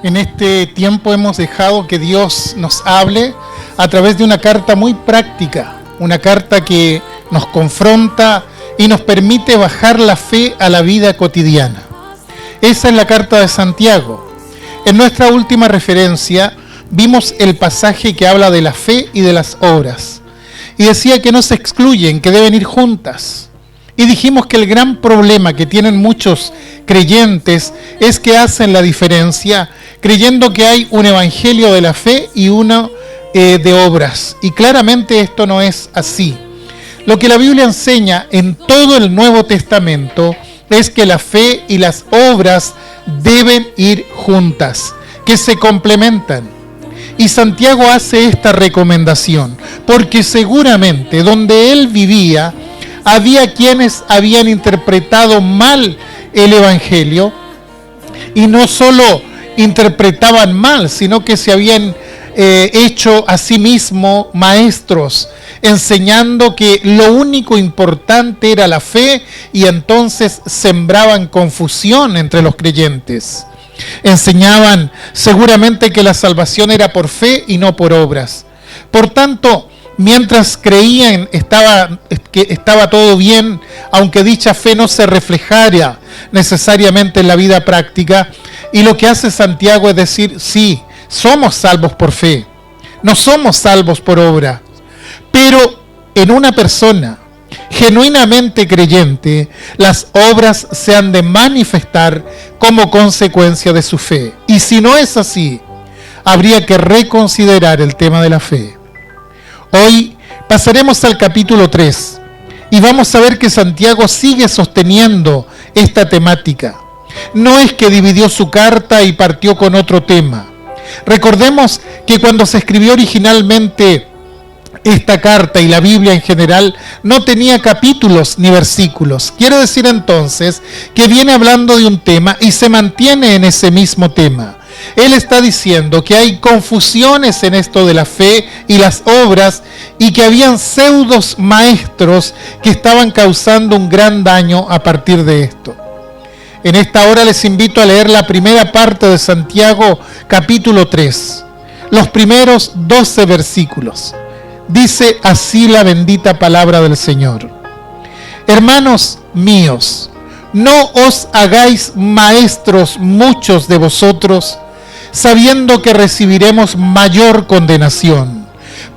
En este tiempo hemos dejado que Dios nos hable a través de una carta muy práctica, una carta que nos confronta y nos permite bajar la fe a la vida cotidiana. Esa es la carta de Santiago. En nuestra última referencia vimos el pasaje que habla de la fe y de las obras. Y decía que no se excluyen, que deben ir juntas. Y dijimos que el gran problema que tienen muchos creyentes es que hacen la diferencia creyendo que hay un evangelio de la fe y uno de obras. Y claramente esto no es así. Lo que la Biblia enseña en todo el Nuevo Testamento es que la fe y las obras deben ir juntas, que se complementan. Y Santiago hace esta recomendación, porque seguramente donde él vivía había quienes habían interpretado mal el Evangelio, y no solo interpretaban mal, sino que se habían hecho a sí mismos maestros, enseñando que lo único importante era la fe, y entonces sembraban confusión entre los creyentes. Enseñaban seguramente que la salvación era por fe y no por obras. Por tanto, mientras creían que estaba todo bien, aunque dicha fe no se reflejara necesariamente en la vida práctica, y lo que hace Santiago es decir, sí, somos salvos por fe, no somos salvos por obra, pero en una persona genuinamente creyente, las obras se han de manifestar como consecuencia de su fe. Y si no es así, habría que reconsiderar el tema de la fe. Hoy pasaremos al capítulo 3 y vamos a ver que Santiago sigue sosteniendo esta temática. No es que dividió su carta y partió con otro tema. Recordemos que cuando se escribió originalmente esta carta y la Biblia en general no tenía capítulos ni versículos. Quiere decir entonces que viene hablando de un tema y se mantiene en ese mismo tema. Él está diciendo que hay confusiones en esto de la fe y las obras y que habían pseudos maestros que estaban causando un gran daño a partir de esto. En esta hora les invito a leer la primera parte de Santiago capítulo 3, los primeros 12 versículos. Dice así la bendita palabra del Señor. Hermanos míos, no os hagáis maestros muchos de vosotros, sabiendo que recibiremos mayor condenación,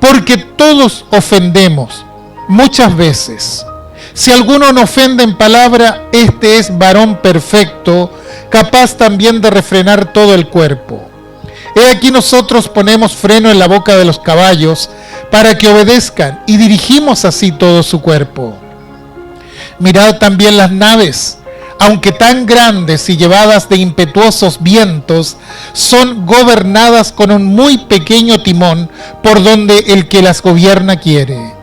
porque todos ofendemos muchas veces. Si alguno no ofende en palabra, este es varón perfecto, capaz también de refrenar todo el cuerpo. He aquí nosotros ponemos freno en la boca de los caballos para que obedezcan, y dirigimos así todo su cuerpo. Mirad también las naves, aunque tan grandes y llevadas de impetuosos vientos, son gobernadas con un muy pequeño timón por donde el que las gobierna quiere.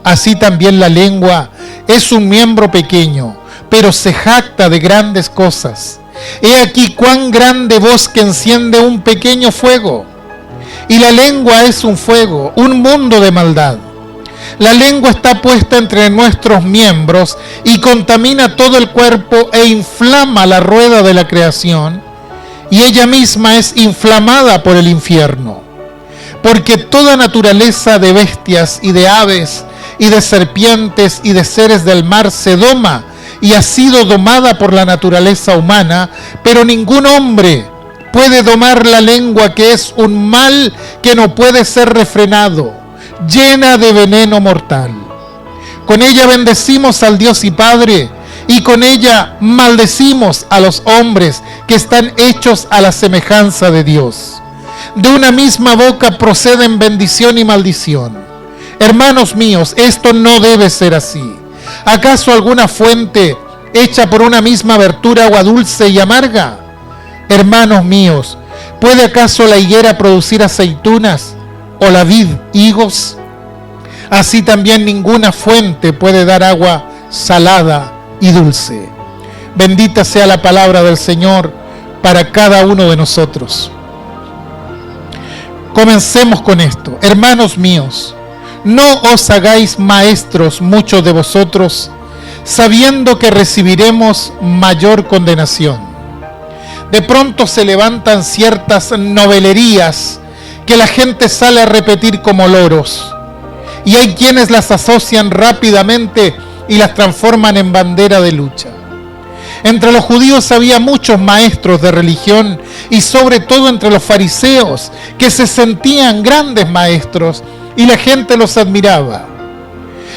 Así también la lengua es un miembro pequeño, pero se jacta de grandes cosas. He aquí cuán grande bosque enciende un pequeño fuego. Y la lengua es un fuego, un mundo de maldad. La lengua está puesta entre nuestros miembros y contamina todo el cuerpo e inflama la rueda de la creación, y ella misma es inflamada por el infierno. Porque toda naturaleza de bestias y de aves y de serpientes y de seres del mar se doma y ha sido domada por la naturaleza humana, pero ningún hombre puede domar la lengua, que es un mal que no puede ser refrenado, llena de veneno mortal. Con ella bendecimos al Dios y Padre, y con ella maldecimos a los hombres que están hechos a la semejanza de Dios. De una misma boca proceden bendición y maldición. Hermanos míos, esto no debe ser así. ¿Acaso alguna fuente hecha por una misma abertura agua dulce y amarga? Hermanos míos, ¿puede acaso la higuera producir aceitunas o la vid higos? Así también ninguna fuente puede dar agua salada y dulce. Bendita sea la palabra del Señor para cada uno de nosotros. Comencemos con esto. Hermanos míos, no os hagáis maestros muchos de vosotros, sabiendo que recibiremos mayor condenación. de pronto se levantan ciertas novelerías que la gente sale a repetir como loros. Y hay quienes las asocian rápidamente y las transforman en bandera de lucha. Entre los judíos había muchos maestros de religión y sobre todo entre los fariseos, que se sentían grandes maestros y la gente los admiraba.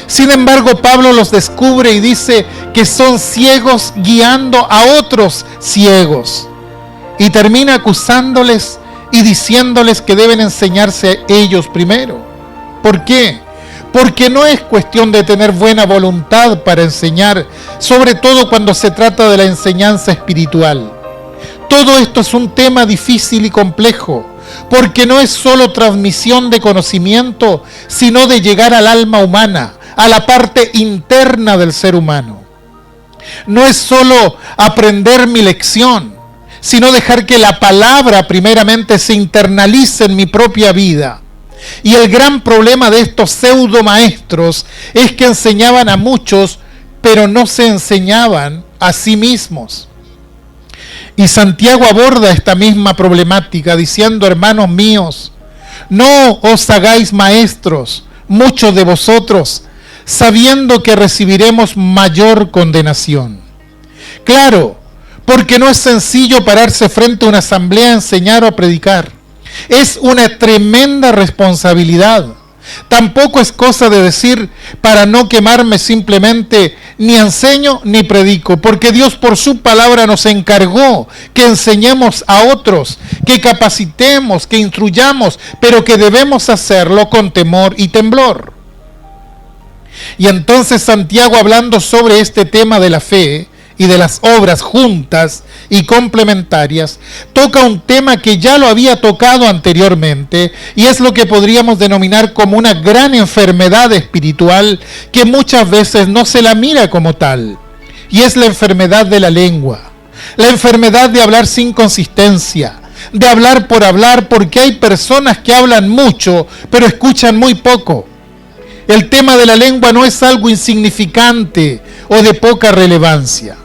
Sin embargo, Pablo los descubre y dice que son ciegos guiando a otros ciegos. Y termina acusándoles y diciéndoles que deben enseñarse ellos primero. ¿Por qué? Porque no es cuestión de tener buena voluntad para enseñar, sobre todo cuando se trata de la enseñanza espiritual. Todo esto es un tema difícil y complejo, porque no es solo transmisión de conocimiento, sino de llegar al alma humana, a la parte interna del ser humano. No es solo aprender mi lección, sino dejar que la palabra primeramente se internalice en mi propia vida. Y el gran problema de estos pseudo maestros es que enseñaban a muchos, pero no se enseñaban a sí mismos. Y Santiago aborda esta misma problemática diciendo: hermanos míos, no os hagáis maestros, muchos de vosotros, sabiendo que recibiremos mayor condenación. Claro, porque no es sencillo pararse frente a una asamblea a enseñar o a predicar. Es una tremenda responsabilidad. Tampoco es cosa de decir, para no quemarme, simplemente ni enseño ni predico, porque Dios por su palabra nos encargó que enseñemos a otros, que capacitemos, que instruyamos, pero que debemos hacerlo con temor y temblor. Y entonces Santiago, hablando sobre este tema de la fe y de las obras juntas y complementarias, toca un tema que ya lo había tocado anteriormente, y es lo que podríamos denominar como una gran enfermedad espiritual que muchas veces no se la mira como tal, y es la enfermedad de la lengua, la enfermedad de hablar sin consistencia, de hablar, porque hay personas que hablan mucho pero escuchan muy poco. El tema de la lengua no es algo insignificante o de poca relevancia.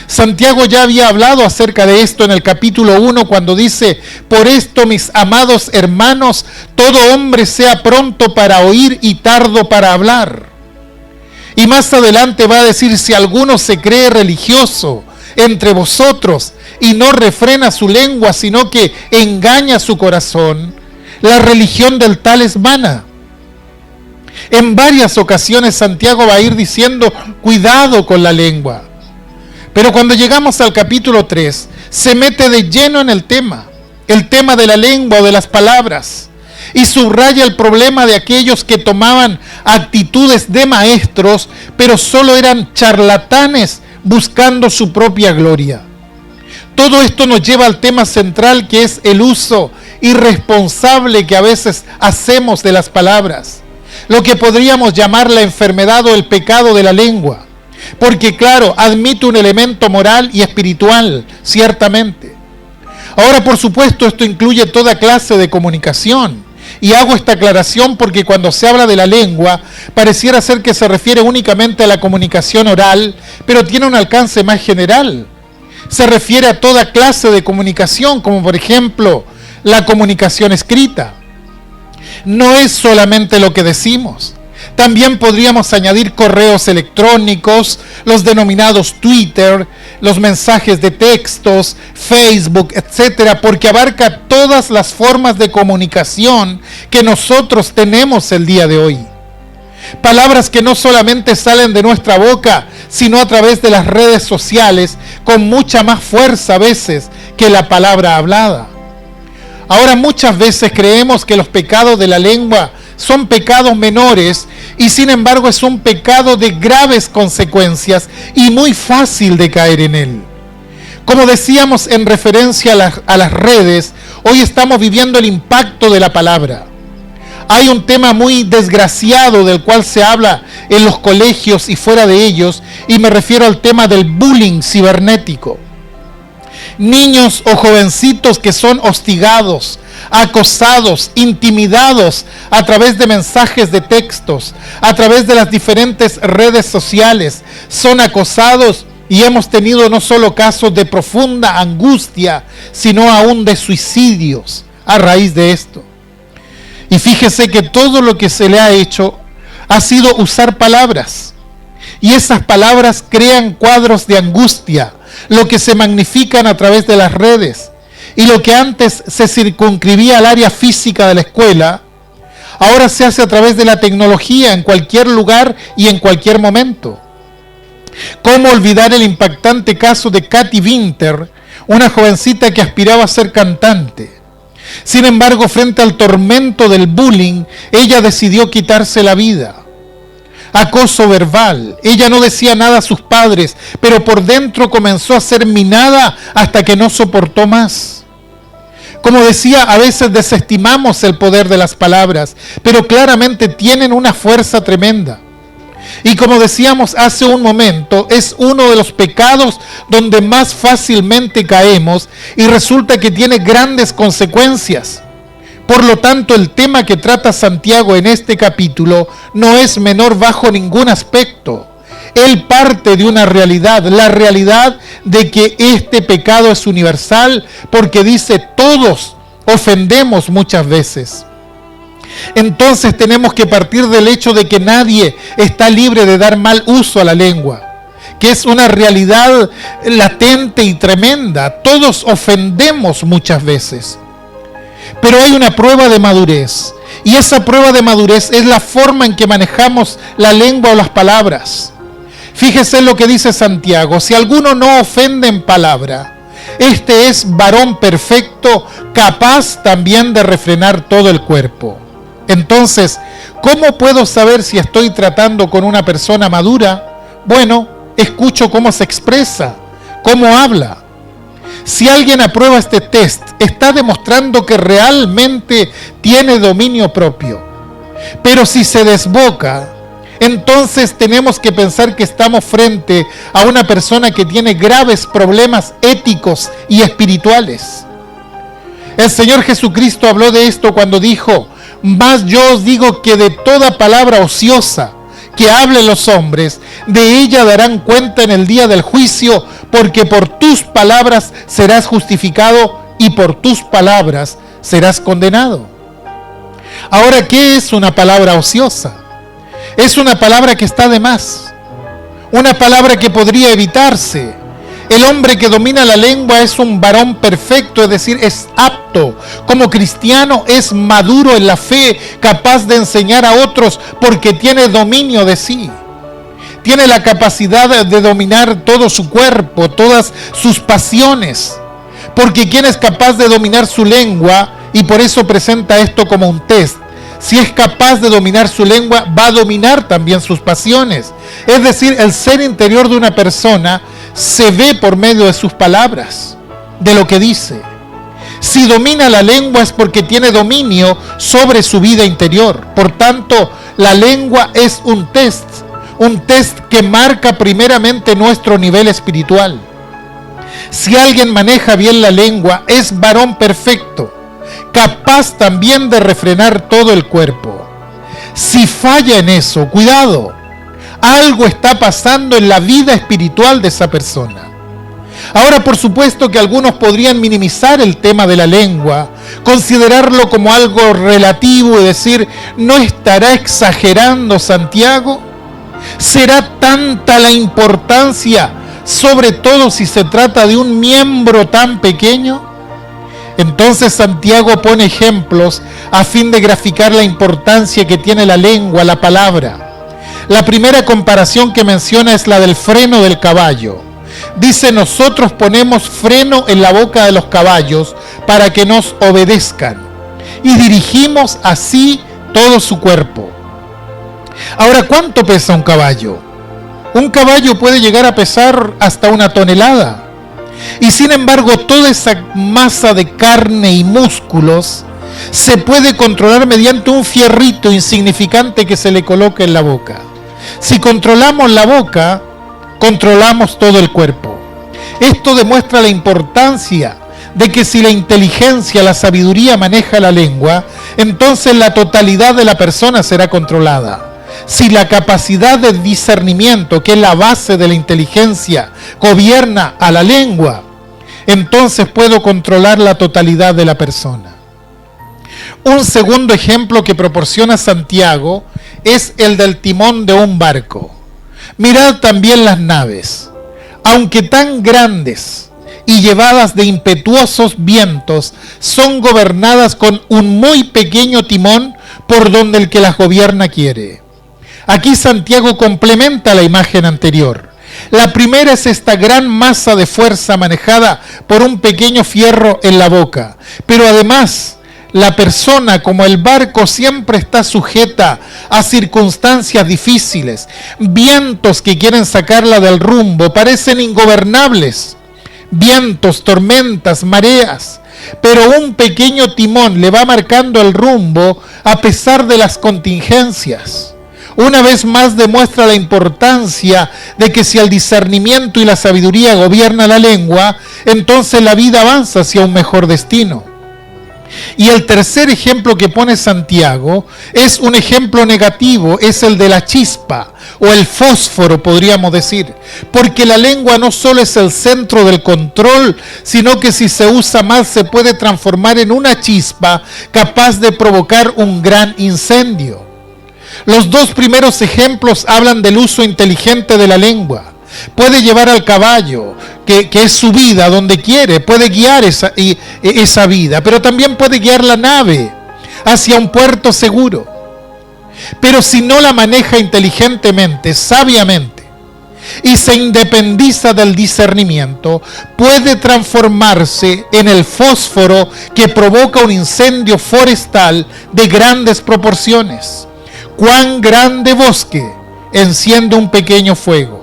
Santiago ya había hablado acerca de esto en el capítulo 1 cuando dice: por esto, mis amados hermanos, todo hombre sea pronto para oír y tardo para hablar. Y más adelante va a decir: si alguno se cree religioso entre vosotros y no refrena su lengua, sino que engaña su corazón, la religión del tal es vana. En varias ocasiones Santiago va a ir diciendo: cuidado con la lengua. Pero cuando llegamos al capítulo 3, se mete de lleno en el tema de la lengua o de las palabras, y subraya el problema de aquellos que tomaban actitudes de maestros, pero solo eran charlatanes buscando su propia gloria. Todo esto nos lleva al tema central, que es el uso irresponsable que a veces hacemos de las palabras, lo que podríamos llamar la enfermedad o el pecado de la lengua. Porque claro, admite un elemento moral y espiritual, ciertamente. Ahora, por supuesto, esto incluye toda clase de comunicación. Y hago esta aclaración porque cuando se habla de la lengua, pareciera ser que se refiere únicamente a la comunicación oral, pero tiene un alcance más general. Se refiere a toda clase de comunicación, como por ejemplo, la comunicación escrita. No es solamente lo que decimos. También podríamos añadir correos electrónicos, los denominados Twitter, los mensajes de textos, Facebook, etcétera, porque abarca todas las formas de comunicación que nosotros tenemos el día de hoy. Palabras que no solamente salen de nuestra boca, sino a través de las redes sociales, con mucha más fuerza a veces que la palabra hablada. Ahora, muchas veces creemos que los pecados de la lengua son pecados menores, y sin embargo es un pecado de graves consecuencias y muy fácil de caer en él. Como decíamos en referencia a las redes, hoy estamos viviendo el impacto de la palabra. Hay un tema muy desgraciado del cual se habla en los colegios y fuera de ellos, y me refiero al tema del bullying cibernético. Niños o jovencitos que son hostigados, acosados, intimidados a través de mensajes de textos, a través de las diferentes redes sociales, son acosados y hemos tenido no solo casos de profunda angustia, sino aún de suicidios a raíz de esto. Y fíjese que todo lo que se le ha hecho ha sido usar palabras, y esas palabras crean cuadros de angustia, lo que se magnifican a través de las redes, y lo que antes se circunscribía al área física de la escuela, ahora se hace a través de la tecnología en cualquier lugar y en cualquier momento. ¿Cómo olvidar el impactante caso de Katy Winter, una jovencita que aspiraba a ser cantante? Sin embargo, frente al tormento del bullying, ella decidió quitarse la vida. Acoso verbal. Ella no decía nada a sus padres, pero por dentro comenzó a ser minada hasta que no soportó más. Como decía, a veces desestimamos el poder de las palabras, pero claramente tienen una fuerza tremenda. Y como decíamos hace un momento, es uno de los pecados donde más fácilmente caemos y resulta que tiene grandes consecuencias. Por lo tanto, el tema que trata Santiago en este capítulo no es menor bajo ningún aspecto. Él parte de una realidad, la realidad de que este pecado es universal, porque dice todos ofendemos muchas veces. Entonces tenemos que partir del hecho de que nadie está libre de dar mal uso a la lengua, que es una realidad latente y tremenda. Todos ofendemos muchas veces. Pero hay una prueba de madurez, y esa prueba de madurez es la forma en que manejamos la lengua o las palabras. Fíjese lo que dice Santiago: si alguno no ofende en palabra, este es varón perfecto, capaz también de refrenar todo el cuerpo. Entonces, ¿cómo puedo saber si estoy tratando con una persona madura? Bueno, escucho cómo se expresa, cómo habla. Si alguien aprueba este test, está demostrando que realmente tiene dominio propio. Pero si se desboca, entonces tenemos que pensar que estamos frente a una persona que tiene graves problemas éticos y espirituales. El Señor Jesucristo habló de esto cuando dijo: mas yo os digo que de toda palabra ociosa que hablen los hombres, de ella darán cuenta en el día del juicio, porque por tus palabras serás justificado y por tus palabras serás condenado. Ahora, ¿qué es una palabra ociosa? Es una palabra que está de más, una palabra que podría evitarse. El hombre que domina la lengua es un varón perfecto, es decir, es apto. Como cristiano es maduro en la fe, capaz de enseñar a otros porque tiene dominio de sí. Tiene la capacidad de dominar todo su cuerpo, todas sus pasiones. Porque quien es capaz de dominar su lengua, y por eso presenta esto como un test, si es capaz de dominar su lengua, va a dominar también sus pasiones. Es decir, el ser interior de una persona se ve por medio de sus palabras, de lo que dice. Si domina la lengua es porque tiene dominio sobre su vida interior. Por tanto, la lengua es un test que marca primeramente nuestro nivel espiritual. Si alguien maneja bien la lengua, es varón perfecto, capaz también de refrenar todo el cuerpo. Si falla en eso, cuidado, algo está pasando en la vida espiritual de esa persona. Ahora, por supuesto que algunos podrían minimizar el tema de la lengua, considerarlo como algo relativo y decir: ¿no estará exagerando Santiago? ¿Será tanta la importancia, sobre todo si se trata de un miembro tan pequeño? Entonces Santiago pone ejemplos a fin de graficar la importancia que tiene la lengua, la palabra. La primera comparación que menciona es la del freno del caballo. Dice: nosotros ponemos freno en la boca de los caballos para que nos obedezcan, y dirigimos así todo su cuerpo. Ahora, ¿cuánto pesa un caballo? Un caballo puede llegar a pesar hasta 1 tonelada. Y sin embargo, toda esa masa de carne y músculos se puede controlar mediante un fierrito insignificante que se le coloca en la boca. Si controlamos la boca, controlamos todo el cuerpo. Esto demuestra la importancia de que si la inteligencia, la sabiduría maneja la lengua, entonces la totalidad de la persona será controlada. Si la capacidad de discernimiento, que es la base de la inteligencia, gobierna a la lengua, entonces puedo controlar la totalidad de la persona. Un segundo ejemplo que proporciona Santiago es el del timón de un barco. Mirad también las naves, aunque tan grandes y llevadas de impetuosos vientos, son gobernadas con un muy pequeño timón por donde el que las gobierna quiere. Aquí Santiago complementa la imagen anterior. La primera es esta gran masa de fuerza manejada por un pequeño fierro en la boca, pero además la persona, como el barco, siempre está sujeta a circunstancias difíciles. Vientos que quieren sacarla del rumbo parecen ingobernables. Vientos, tormentas, mareas. Pero un pequeño timón le va marcando el rumbo a pesar de las contingencias. Una vez más demuestra la importancia de que si el discernimiento y la sabiduría gobiernan la lengua, entonces la vida avanza hacia un mejor destino. Y el tercer ejemplo que pone Santiago es un ejemplo negativo, es el de la chispa o el fósforo, podríamos decir, porque la lengua no solo es el centro del control, sino que si se usa mal se puede transformar en una chispa capaz de provocar un gran incendio. Los dos primeros ejemplos hablan del uso inteligente de la lengua. Puede llevar al caballo, que es su vida, donde quiere, puede guiar esa vida, pero también puede guiar la nave hacia un puerto seguro. Pero si no la maneja inteligentemente, sabiamente, y se independiza del discernimiento, puede transformarse en el fósforo que provoca un incendio forestal de grandes proporciones. ¿Cuán grande bosque enciende un pequeño fuego?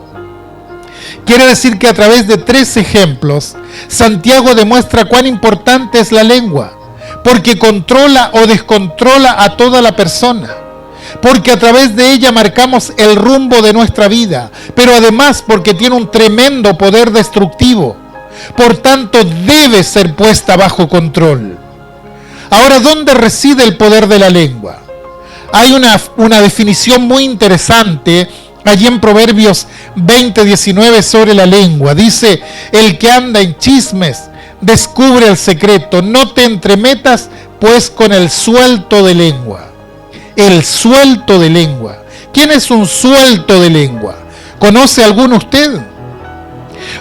Quiere decir que a través de tres ejemplos, Santiago demuestra cuán importante es la lengua, porque controla o descontrola a toda la persona, porque a través de ella marcamos el rumbo de nuestra vida, pero además porque tiene un tremendo poder destructivo, por tanto debe ser puesta bajo control. Ahora, ¿dónde reside el poder de la lengua? Hay una definición muy interesante allí en Proverbios 20:19 sobre la lengua. Dice: el que anda en chismes descubre el secreto, no te entremetas pues con el suelto de lengua. El suelto de lengua. ¿Quién es un suelto de lengua? ¿Conoce alguno usted?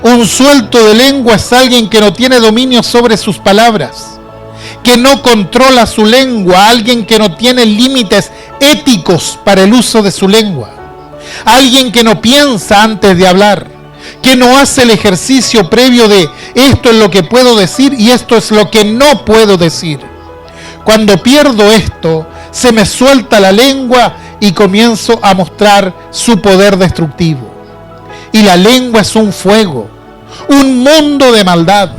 Un suelto de lengua es alguien que no tiene dominio sobre sus palabras, que no controla su lengua, alguien que no tiene límites éticos para el uso de su lengua. Alguien que no piensa antes de hablar, que no hace el ejercicio previo de esto es lo que puedo decir y esto es lo que no puedo decir. Cuando pierdo esto, se me suelta la lengua y comienzo a mostrar su poder destructivo. Y la lengua es un fuego, un mundo de maldad.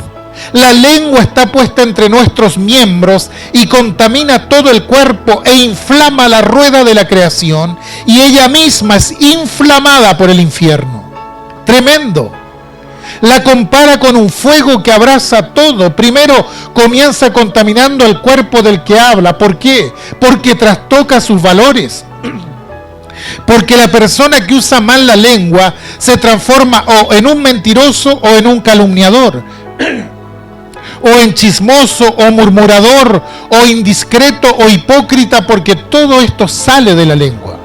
La lengua está puesta entre nuestros miembros y contamina todo el cuerpo e inflama la rueda de la creación, y ella misma es inflamada por el infierno. Tremendo. La compara con un fuego que abraza todo. Primero comienza contaminando el cuerpo del que habla. ¿Por qué? Porque trastoca sus valores. Porque la persona que usa mal la lengua se transforma o en un mentiroso o en un calumniador, o en chismoso o murmurador o indiscreto o hipócrita, porque todo esto sale de la lengua.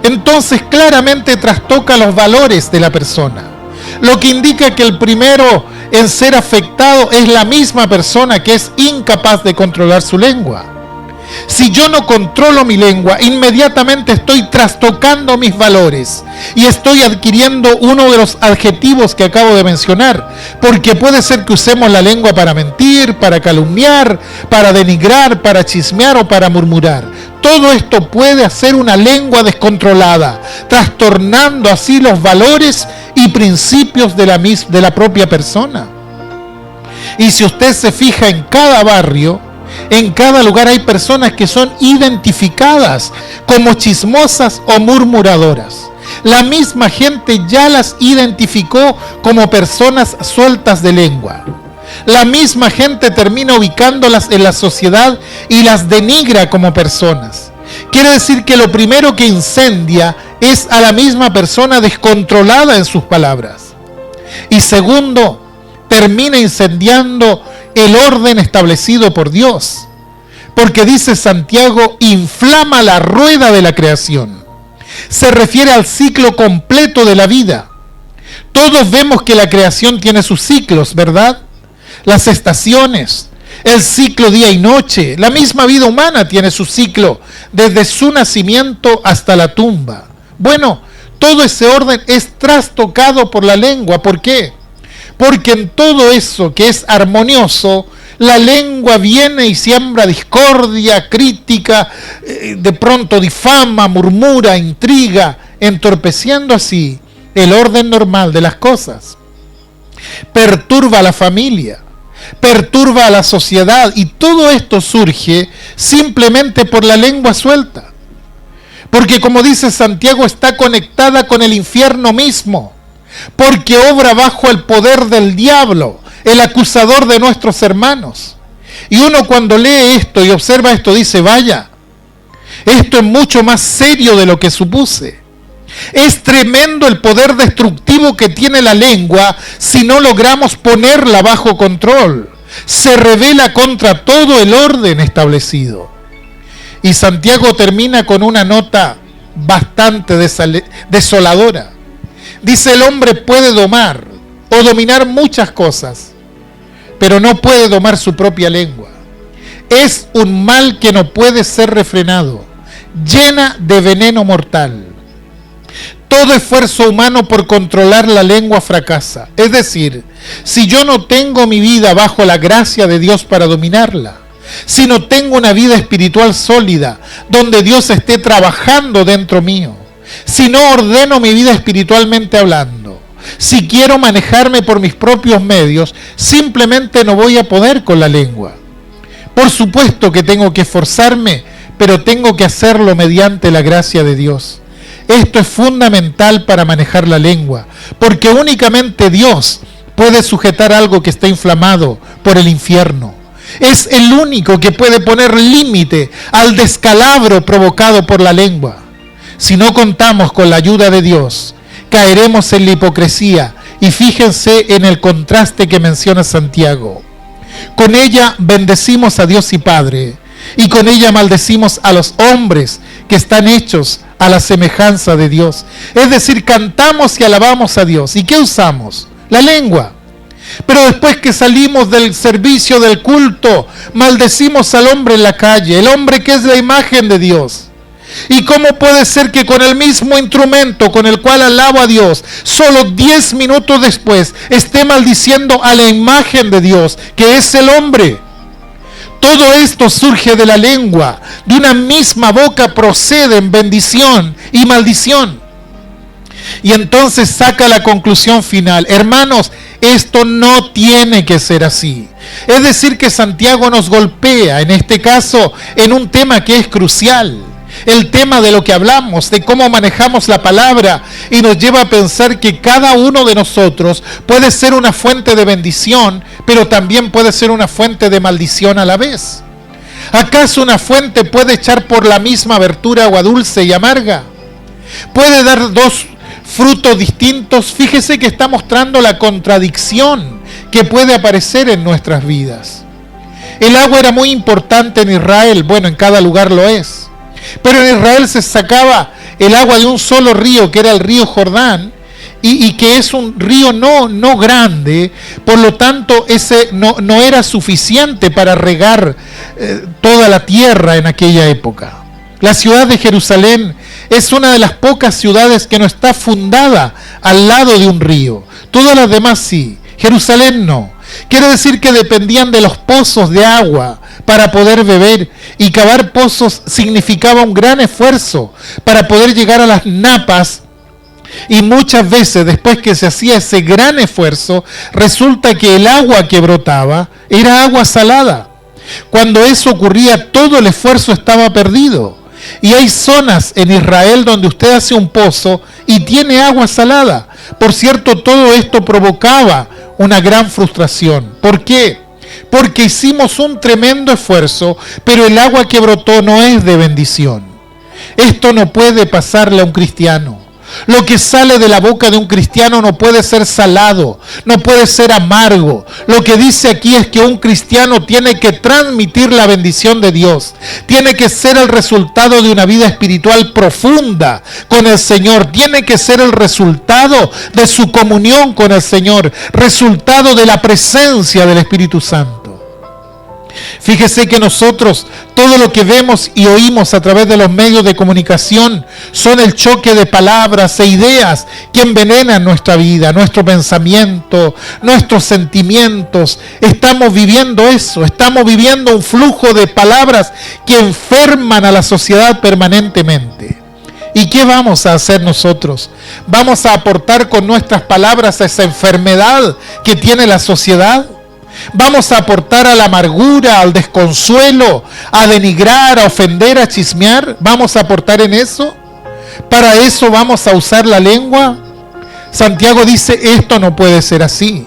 Entonces claramente trastoca los valores de la persona, lo que indica que el primero en ser afectado es la misma persona que es incapaz de controlar su lengua. Si yo no controlo mi lengua, inmediatamente estoy trastocando mis valores y estoy adquiriendo uno de los adjetivos que acabo de mencionar, porque puede ser que usemos la lengua para mentir, para calumniar, para denigrar, para chismear o para murmurar. Todo esto puede hacer una lengua descontrolada, trastornando así los valores y principios de la propia persona. Y si usted se fija, en cada barrio, en cada lugar hay personas que son identificadas como chismosas o murmuradoras. La misma gente ya las identificó como personas sueltas de lengua. La misma gente termina ubicándolas en la sociedad y las denigra como personas Quiere decir que lo primero que incendia es a la misma persona descontrolada en sus palabras. Y segundo, termina incendiando el orden establecido por Dios. Porque dice Santiago, inflama la rueda de la creación. Se refiere al ciclo completo de la vida. Todos vemos que la creación tiene sus ciclos, ¿verdad? Las estaciones, el ciclo día y noche, la misma vida humana tiene su ciclo, desde su nacimiento hasta la tumba. Bueno, todo ese orden es trastocado por la lengua. ¿Por qué? Porque en todo eso que es armonioso, la lengua viene y siembra discordia, crítica, de pronto difama, murmura, intriga, entorpeciendo así el orden normal de las cosas. Perturba a la familia, perturba a la sociedad, y todo esto surge simplemente por la lengua suelta. Porque como dice Santiago, está conectada con el infierno mismo, porque obra bajo el poder del diablo, el acusador de nuestros hermanos. Y uno cuando lee esto y observa esto dice, vaya, esto es mucho más serio de lo que supuse. Es tremendo el poder destructivo que tiene la lengua si no logramos ponerla bajo control. Se revela contra todo el orden establecido. Y Santiago termina con una nota bastante desoladora. Dice, el hombre puede domar o dominar muchas cosas, pero no puede domar su propia lengua. Es un mal que no puede ser refrenado, llena de veneno mortal. Todo esfuerzo humano por controlar la lengua fracasa. Es decir, si yo no tengo mi vida bajo la gracia de Dios para dominarla, si no tengo una vida espiritual sólida, donde Dios esté trabajando dentro mío, si no ordeno mi vida espiritualmente hablando, si quiero manejarme por mis propios medios, simplemente no voy a poder con la lengua. Por supuesto que tengo que esforzarme, pero tengo que hacerlo mediante la gracia de Dios. Esto es fundamental para manejar la lengua, porque únicamente Dios puede sujetar algo que está inflamado por el infierno. Es el único que puede poner límite al descalabro provocado por la lengua. Si no contamos con la ayuda de Dios, caeremos en la hipocresía, y fíjense en el contraste que menciona Santiago. Con ella bendecimos a Dios y Padre, y con ella maldecimos a los hombres que están hechos a la semejanza de Dios. Es decir, cantamos y alabamos a Dios. ¿Y qué usamos? La lengua. Pero después que salimos del servicio del culto, maldecimos al hombre en la calle, el hombre que es la imagen de Dios. ¿Y cómo puede ser que con el mismo instrumento con el cual alabo a Dios, solo 10 minutos después esté maldiciendo a la imagen de Dios, que es el hombre? Todo esto surge de la lengua. De una misma boca proceden bendición y maldición. Y entonces saca la conclusión final. Hermanos, esto no tiene que ser así. Es decir, que Santiago nos golpea, en este caso, en un tema que es crucial. El tema de lo que hablamos, de cómo manejamos la palabra, y nos lleva a pensar que cada uno de nosotros puede ser una fuente de bendición, pero también puede ser una fuente de maldición a la vez. ¿Acaso una fuente puede echar por la misma abertura agua dulce y amarga? ¿Puede dar dos frutos distintos? Fíjese que está mostrando la contradicción que puede aparecer en nuestras vidas. El agua era muy importante en Israel, bueno, en cada lugar lo es. Pero en Israel se sacaba el agua de un solo río, que era el río Jordán, y que es un río no grande, por lo tanto ese no era suficiente para regar toda la tierra en aquella época. La ciudad de Jerusalén es una de las pocas ciudades que no está fundada al lado de un río. Todas las demás sí, Jerusalén no. Quiere decir que dependían de los pozos de agua para poder beber, y cavar pozos significaba un gran esfuerzo para poder llegar a las napas, y muchas veces después que se hacía ese gran esfuerzo, resulta que el agua que brotaba era agua salada. Cuando eso ocurría, todo el esfuerzo estaba perdido. Y hay zonas en Israel donde usted hace un pozo y tiene agua salada. Por cierto, todo esto provocaba una gran frustración. ¿Por qué? Porque hicimos un tremendo esfuerzo, pero el agua que brotó no es de bendición. Esto no puede pasarle a un cristiano. Lo que sale de la boca de un cristiano no puede ser salado, no puede ser amargo. Lo que dice aquí es que un cristiano tiene que transmitir la bendición de Dios. Tiene que ser el resultado de una vida espiritual profunda con el Señor. Tiene que ser el resultado de su comunión con el Señor, resultado de la presencia del Espíritu Santo. Fíjese que nosotros, todo lo que vemos y oímos a través de los medios de comunicación, son el choque de palabras e ideas que envenenan nuestra vida, nuestro pensamiento, nuestros sentimientos. Estamos viviendo eso, estamos viviendo un flujo de palabras que enferman a la sociedad permanentemente. ¿Y qué vamos a hacer nosotros? ¿Vamos a aportar con nuestras palabras a esa enfermedad que tiene la sociedad? ¿Vamos a aportar a la amargura, al desconsuelo, a denigrar, a ofender, a chismear? ¿Vamos a aportar en eso? ¿Para eso vamos a usar la lengua? Santiago dice, esto no puede ser así.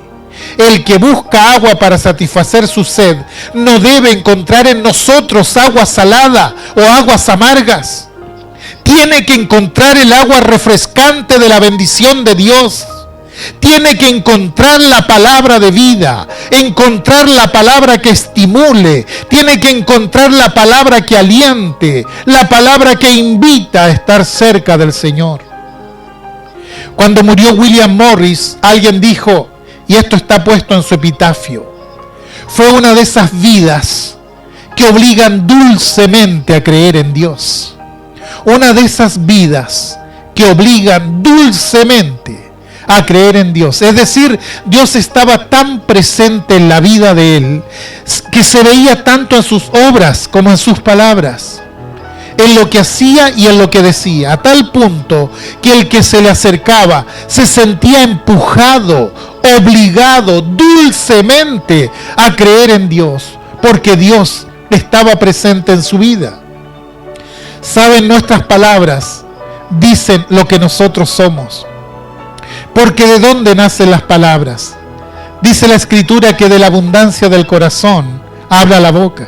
El que busca agua para satisfacer su sed no debe encontrar en nosotros agua salada o aguas amargas. Tiene que encontrar el agua refrescante de la bendición de Dios. Tiene que encontrar la palabra de vida, encontrar la palabra que estimule, tiene que encontrar la palabra que aliente, la palabra que invita a estar cerca del Señor. Cuando murió William Morris, alguien dijo, y esto está puesto en su epitafio, fue una de esas vidas que obligan dulcemente a creer en Dios. Una de esas vidas que obligan dulcemente a creer en Dios. Es decir, Dios estaba tan presente en la vida de él que se veía tanto en sus obras como en sus palabras, en lo que hacía y en lo que decía, a tal punto que el que se le acercaba se sentía empujado, obligado dulcemente a creer en Dios, porque Dios estaba presente en su vida. Saben, nuestras palabras dicen lo que nosotros somos. Porque ¿de dónde nacen las palabras? Dice la Escritura que de la abundancia del corazón habla la boca.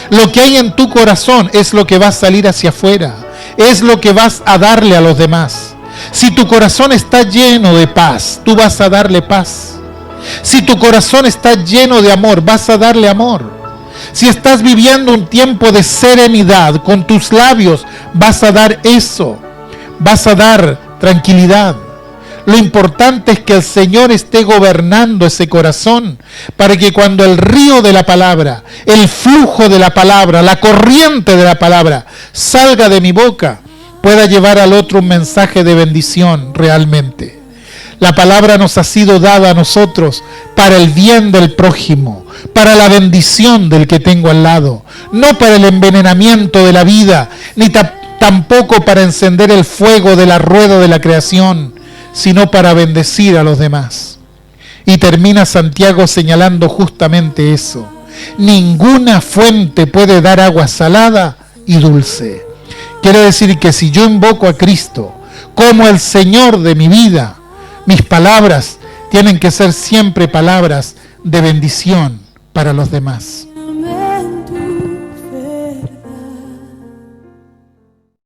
Lo que hay en tu corazón es lo que va a salir hacia afuera, es lo que vas a darle a los demás. Si tu corazón está lleno de paz, tú vas a darle paz. Si tu corazón está lleno de amor, vas a darle amor. Si estás viviendo un tiempo de serenidad con tus labios, vas a dar eso, vas a dar tranquilidad. Lo importante es que el Señor esté gobernando ese corazón para que cuando el río de la palabra, el flujo de la palabra, la corriente de la palabra salga de mi boca, pueda llevar al otro un mensaje de bendición realmente. La palabra nos ha sido dada a nosotros para el bien del prójimo, para la bendición del que tengo al lado, no para el envenenamiento de la vida, ni tampoco para encender el fuego de la rueda de la creación, sino para bendecir a los demás. Y termina Santiago señalando justamente eso. Ninguna fuente puede dar agua salada y dulce. Quiere decir que si yo invoco a Cristo como el Señor de mi vida, mis palabras tienen que ser siempre palabras de bendición para los demás.